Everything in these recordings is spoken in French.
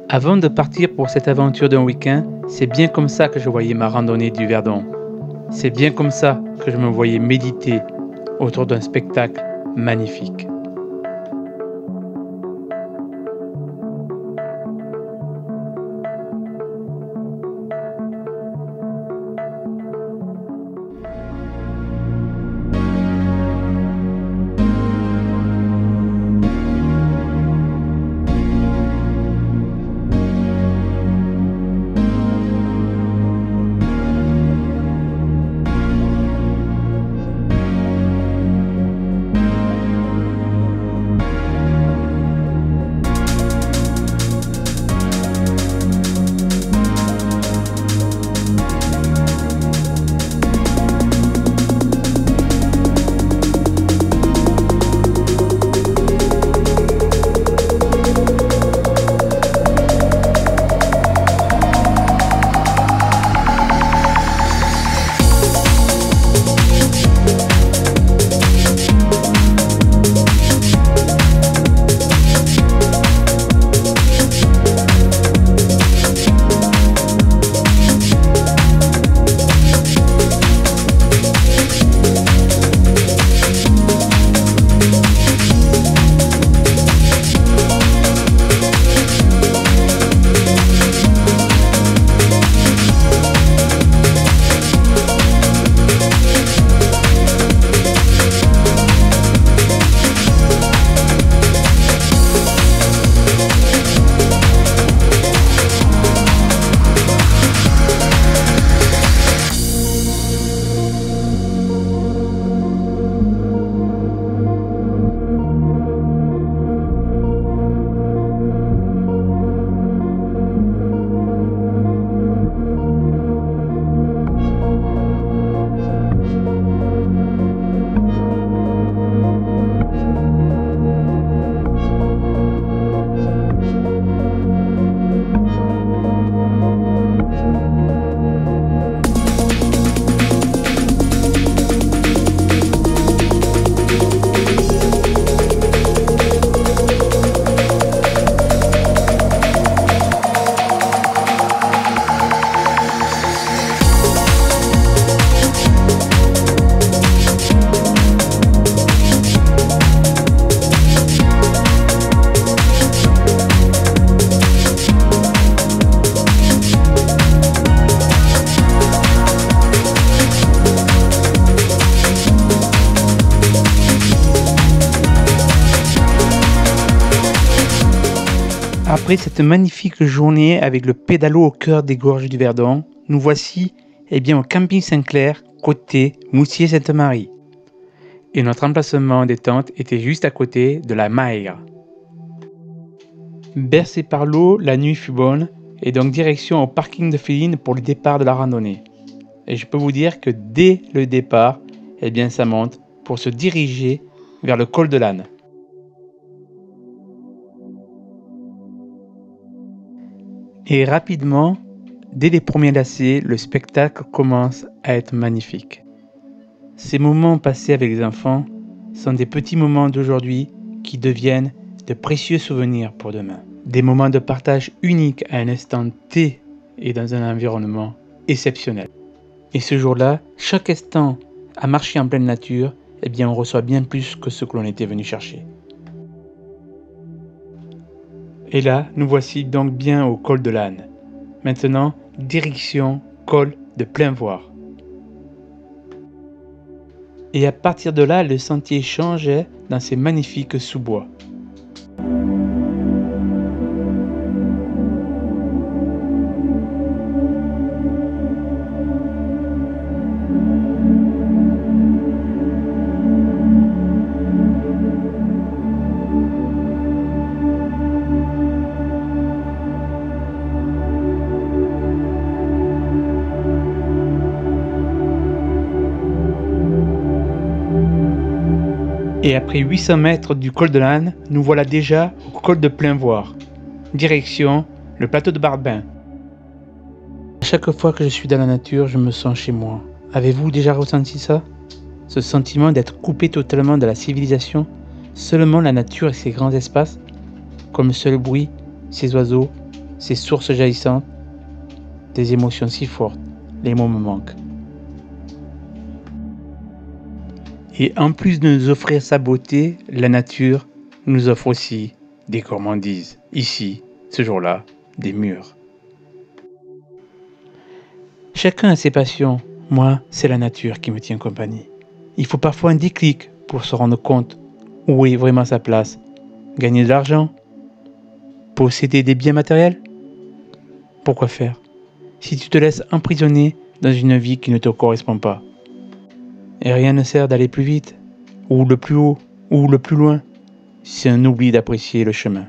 Avant de partir pour cette aventure d'un week-end, c'est bien comme ça que je voyais ma randonnée du Verdon. C'est bien comme ça que je me voyais méditer autour d'un spectacle magnifique. Après cette magnifique journée avec le pédalo au cœur des gorges du Verdon, nous voici au camping Saint-Clair, côté Moussier-Sainte-Marie. Et notre emplacement des tentes était juste à côté de la Maire. Bercé par l'eau, la nuit fut bonne, et donc direction au parking de Féline pour le départ de la randonnée. Et je peux vous dire que dès le départ, ça monte pour se diriger vers le col de l'Âne. Et rapidement, dès les premiers lacets, le spectacle commence à être magnifique. Ces moments passés avec les enfants sont des petits moments d'aujourd'hui qui deviennent de précieux souvenirs pour demain. Des moments de partage uniques à un instant T et dans un environnement exceptionnel. Et ce jour-là, chaque instant à marcher en pleine nature, on reçoit bien plus que ce que l'on était venu chercher. Et là, nous voici donc bien au col de l'Âne. Maintenant, direction col de Plainvoir. Et à partir de là, le sentier changeait dans ces magnifiques sous-bois. Et après 800 mètres du col de l'Âne, nous voilà déjà au col de Plainvoir. Direction le plateau de Barbin. À chaque fois que je suis dans la nature, je me sens chez moi. Avez-vous déjà ressenti ça? Ce sentiment d'être coupé totalement de la civilisation, seulement la nature et ses grands espaces, comme seul bruit, ces oiseaux, ces sources jaillissantes, des émotions si fortes, les mots me manquent. Et en plus de nous offrir sa beauté, la nature nous offre aussi des gourmandises. Ici, ce jour-là, des mûres. Chacun a ses passions. Moi, c'est la nature qui me tient compagnie. Il faut parfois un déclic pour se rendre compte où est vraiment sa place. Gagner de l'argent? Posséder des biens matériels? Pourquoi faire si tu te laisses emprisonner dans une vie qui ne te correspond pas? Et rien ne sert d'aller plus vite, ou le plus haut, ou le plus loin, si on oublie d'apprécier le chemin.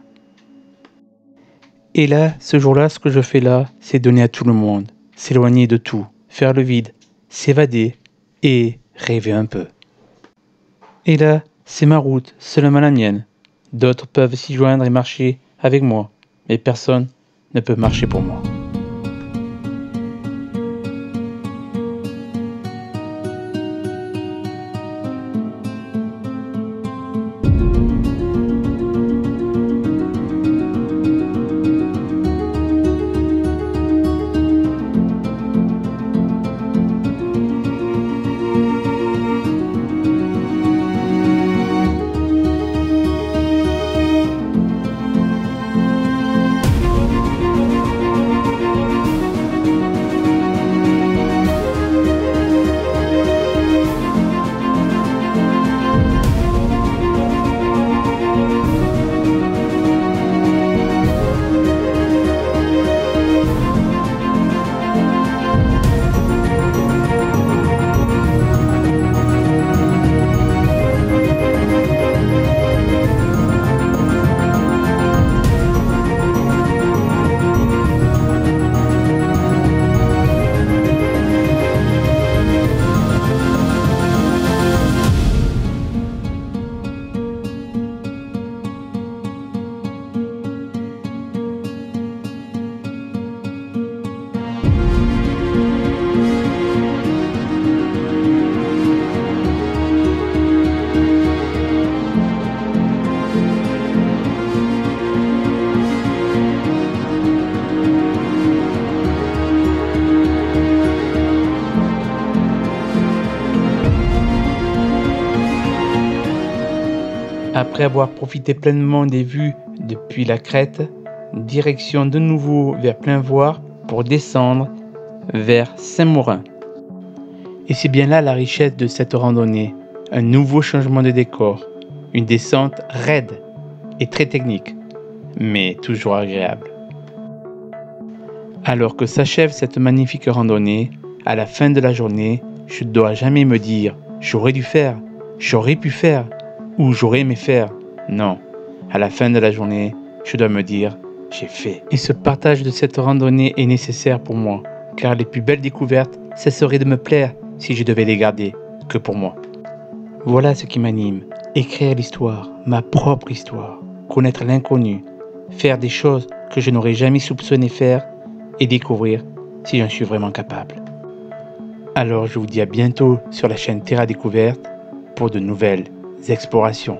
Et là, ce jour-là, ce que je fais là, c'est donner à tout le monde, s'éloigner de tout, faire le vide, s'évader et rêver un peu. Et là, c'est ma route, seulement la mienne. D'autres peuvent s'y joindre et marcher avec moi, mais personne ne peut marcher pour moi. Après avoir profité pleinement des vues depuis la crête, direction de nouveau vers Plainvoire pour descendre vers Saint-Maurin. Et c'est bien là la richesse de cette randonnée, un nouveau changement de décor, une descente raide et très technique, mais toujours agréable. Alors que s'achève cette magnifique randonnée, à la fin de la journée, je ne dois jamais me dire « j'aurais dû faire »,« j'aurais pu faire » ou « j'aurais aimé faire ». Non, à la fin de la journée, je dois me dire « j'ai fait ». Et ce partage de cette randonnée est nécessaire pour moi, car les plus belles découvertes cesseraient de me plaire si je devais les garder que pour moi. Voilà ce qui m'anime, écrire l'histoire, ma propre histoire, connaître l'inconnu, faire des choses que je n'aurais jamais soupçonné faire et découvrir si j'en suis vraiment capable. Alors je vous dis à bientôt sur la chaîne Terra Découverte pour de nouvelles explorations.